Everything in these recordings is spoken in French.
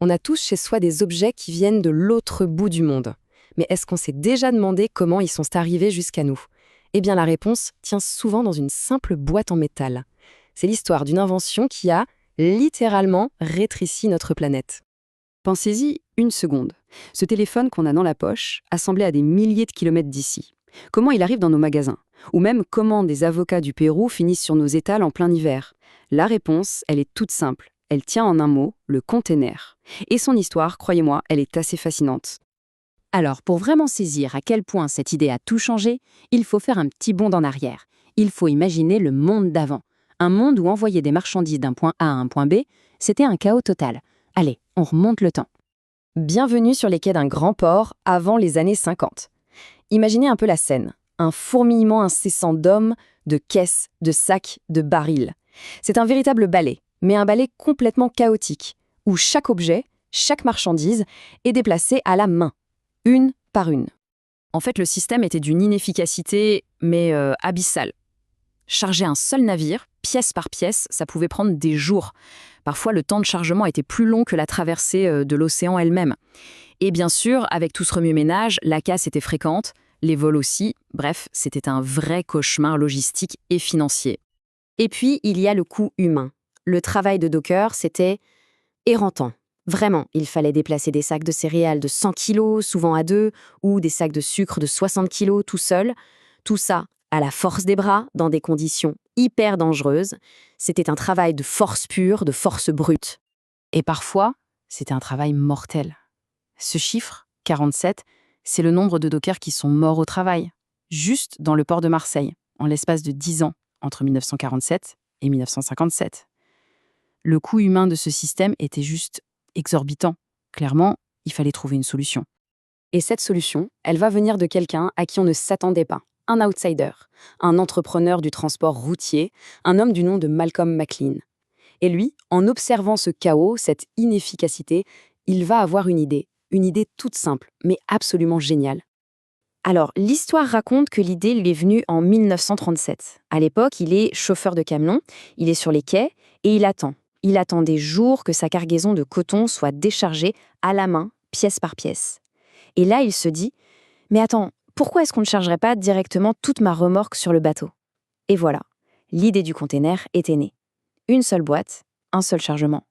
On a tous chez soi des objets qui viennent de l'autre bout du monde. Mais est-ce qu'on s'est déjà demandé comment ils sont arrivés jusqu'à nous? Eh bien, la réponse tient souvent dans une simple boîte en métal. C'est l'histoire d'une invention qui a littéralement rétréci notre planète. Pensez-y une seconde. Ce téléphone qu'on a dans la poche, assemblé à des milliers de kilomètres d'ici. Comment il arrive dans nos magasins? Ou même comment des avocats du Pérou finissent sur nos étals en plein hiver? La réponse, elle est toute simple. Elle tient en un mot, le container. Et son histoire, croyez-moi, elle est assez fascinante. Alors, pour vraiment saisir à quel point cette idée a tout changé, il faut faire un petit bond en arrière. Il faut imaginer le monde d'avant. Un monde où envoyer des marchandises d'un point A à un point B, c'était un chaos total. Allez, on remonte le temps. Bienvenue sur les quais d'un grand port avant les années 50. Imaginez un peu la scène. Un fourmillement incessant d'hommes, de caisses, de sacs, de barils. C'est un véritable balai, mais un balai complètement chaotique, où chaque objet, chaque marchandise est déplacée à la main, une par une. En fait, le système était d'une inefficacité, mais abyssale. Charger un seul navire, pièce par pièce, ça pouvait prendre des jours. Parfois, le temps de chargement était plus long que la traversée de l'océan elle-même. Et bien sûr, avec tout ce remue-ménage, la casse était fréquente, les vols aussi. Bref, c'était un vrai cauchemar logistique et financier. Et puis, il y a le coût humain. Le travail de docker, c'était éreintant. Vraiment, il fallait déplacer des sacs de céréales de 100 kilos, souvent à deux, ou des sacs de sucre de 60 kilos tout seul. Tout ça à la force des bras, dans des conditions hyper dangereuses. C'était un travail de force pure, de force brute. Et parfois, c'était un travail mortel. Ce chiffre, 47, c'est le nombre de dockers qui sont morts au travail, juste dans le port de Marseille, en l'espace de 10 ans, entre 1947 et 1957. Le coût humain de ce système était juste exorbitant. Clairement, il fallait trouver une solution. Et cette solution, elle va venir de quelqu'un à qui on ne s'attendait pas. Un outsider, un entrepreneur du transport routier, un homme du nom de Malcolm McLean. Et lui, en observant ce chaos, cette inefficacité, il va avoir une idée toute simple, mais absolument géniale. Alors, l'histoire raconte que l'idée lui est venue en 1937. À l'époque, il est chauffeur de camion, il est sur les quais et il attend. Il attend des jours que sa cargaison de coton soit déchargée à la main, pièce par pièce. Et là, il se dit « Mais attends, pourquoi est-ce qu'on ne chargerait pas directement toute ma remorque sur le bateau ?» Et voilà, l'idée du container était née. Une seule boîte, un seul chargement.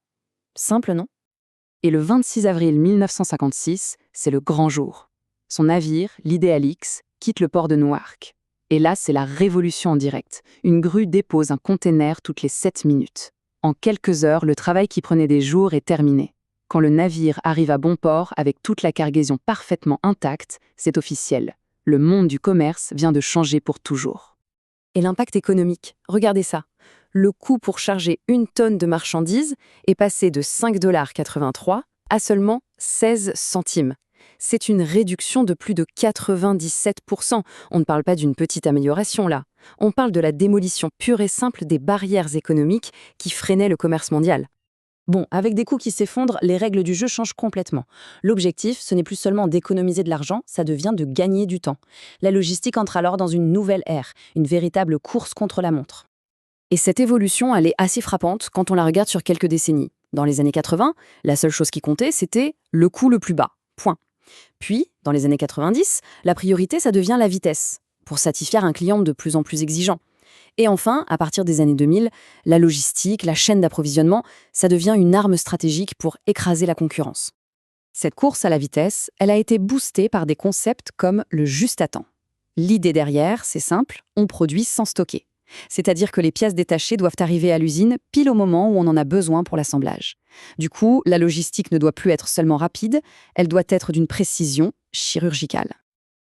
Simple, non? Et le 26 avril 1956, c'est le grand jour. Son navire, l'Idéalix, quitte le port de Newark. Et là, c'est la révolution en direct. Une grue dépose un container toutes les 7 minutes. En quelques heures, le travail qui prenait des jours est terminé. Quand le navire arrive à bon port avec toute la cargaison parfaitement intacte, c'est officiel. Le monde du commerce vient de changer pour toujours. Et l'impact économique, regardez ça. Le coût pour charger une tonne de marchandises est passé de 5,83 $ à seulement 16 centimes. C'est une réduction de plus de 97%. On ne parle pas d'une petite amélioration là. On parle de la démolition pure et simple des barrières économiques qui freinaient le commerce mondial. Bon, avec des coûts qui s'effondrent, les règles du jeu changent complètement. L'objectif, ce n'est plus seulement d'économiser de l'argent, ça devient de gagner du temps. La logistique entre alors dans une nouvelle ère, une véritable course contre la montre. Et cette évolution, elle est assez frappante quand on la regarde sur quelques décennies. Dans les années 80, la seule chose qui comptait, c'était le coût le plus bas. Point. Puis, dans les années 90, la priorité, ça devient la vitesse, pour satisfaire un client de plus en plus exigeant. Et enfin, à partir des années 2000, la logistique, la chaîne d'approvisionnement, ça devient une arme stratégique pour écraser la concurrence. Cette course à la vitesse, elle a été boostée par des concepts comme le juste à temps. L'idée derrière, c'est simple, on produit sans stocker. C'est-à-dire que les pièces détachées doivent arriver à l'usine pile au moment où on en a besoin pour l'assemblage. Du coup, la logistique ne doit plus être seulement rapide, elle doit être d'une précision chirurgicale.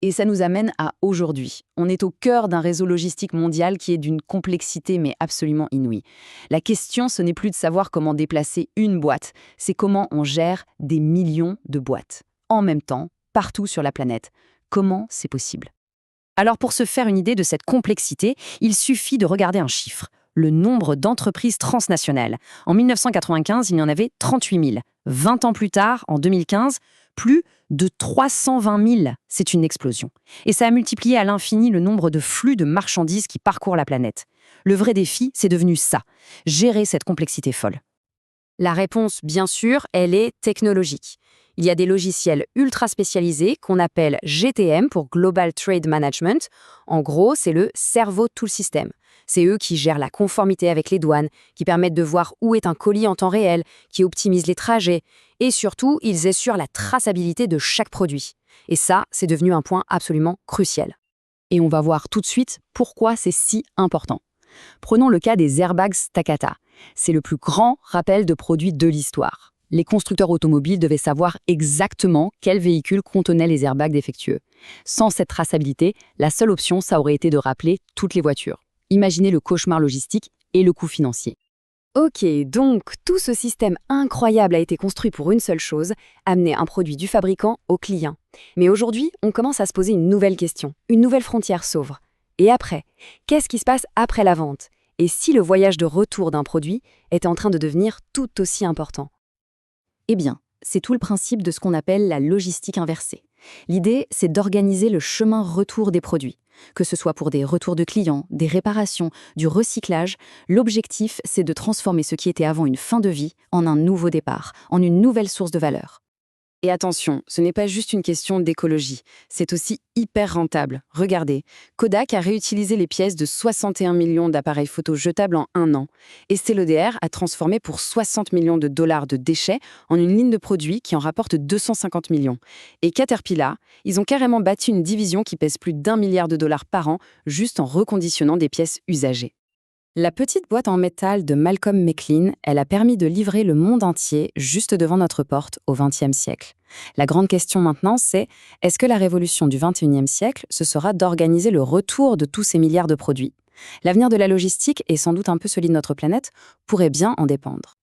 Et ça nous amène à aujourd'hui. On est au cœur d'un réseau logistique mondial qui est d'une complexité mais absolument inouïe. La question, ce n'est plus de savoir comment déplacer une boîte, c'est comment on gère des millions de boîtes. En même temps, partout sur la planète. Comment c'est possible ? Alors pour se faire une idée de cette complexité, il suffit de regarder un chiffre, le nombre d'entreprises transnationales. En 1995, il y en avait 38 000. 20 ans plus tard, en 2015, plus de 320 000. C'est une explosion. Et ça a multiplié à l'infini le nombre de flux de marchandises qui parcourent la planète. Le vrai défi, c'est devenu ça, gérer cette complexité folle. La réponse, bien sûr, elle est technologique. Il y a des logiciels ultra spécialisés qu'on appelle GTM pour Global Trade Management. En gros, c'est le cerveau de tout le système. C'est eux qui gèrent la conformité avec les douanes, qui permettent de voir où est un colis en temps réel, qui optimisent les trajets. Et surtout, ils assurent la traçabilité de chaque produit. Et ça, c'est devenu un point absolument crucial. Et on va voir tout de suite pourquoi c'est si important. Prenons le cas des airbags Takata. C'est le plus grand rappel de produits de l'histoire. Les constructeurs automobiles devaient savoir exactement quel véhicule contenait les airbags défectueux. Sans cette traçabilité, la seule option, ça aurait été de rappeler toutes les voitures. Imaginez le cauchemar logistique et le coût financier. Ok, donc tout ce système incroyable a été construit pour une seule chose, amener un produit du fabricant au client. Mais aujourd'hui, on commence à se poser une nouvelle question, une nouvelle frontière s'ouvre. Et après, qu'est-ce qui se passe après la vente? Et si le voyage de retour d'un produit est en train de devenir tout aussi important? Eh bien, c'est tout le principe de ce qu'on appelle la logistique inversée. L'idée, c'est d'organiser le chemin retour des produits. Que ce soit pour des retours de clients, des réparations, du recyclage, l'objectif, c'est de transformer ce qui était avant une fin de vie en un nouveau départ, en une nouvelle source de valeur. Et attention, ce n'est pas juste une question d'écologie, c'est aussi hyper rentable. Regardez, Kodak a réutilisé les pièces de 61 millions d'appareils photo jetables en 1 an. Estée Lauder a transformé pour 60 millions de dollars de déchets en une ligne de produits qui en rapporte 250 millions. Et Caterpillar, ils ont carrément bâti une division qui pèse plus d'1 milliard de dollars par an juste en reconditionnant des pièces usagées. La petite boîte en métal de Malcolm McLean, elle a permis de livrer le monde entier juste devant notre porte au XXe siècle. La grande question maintenant, c'est est-ce que la révolution du XXIe siècle, ce sera d'organiser le retour de tous ces milliards de produits? L'avenir de la logistique, et sans doute un peu celui de notre planète, pourrait bien en dépendre.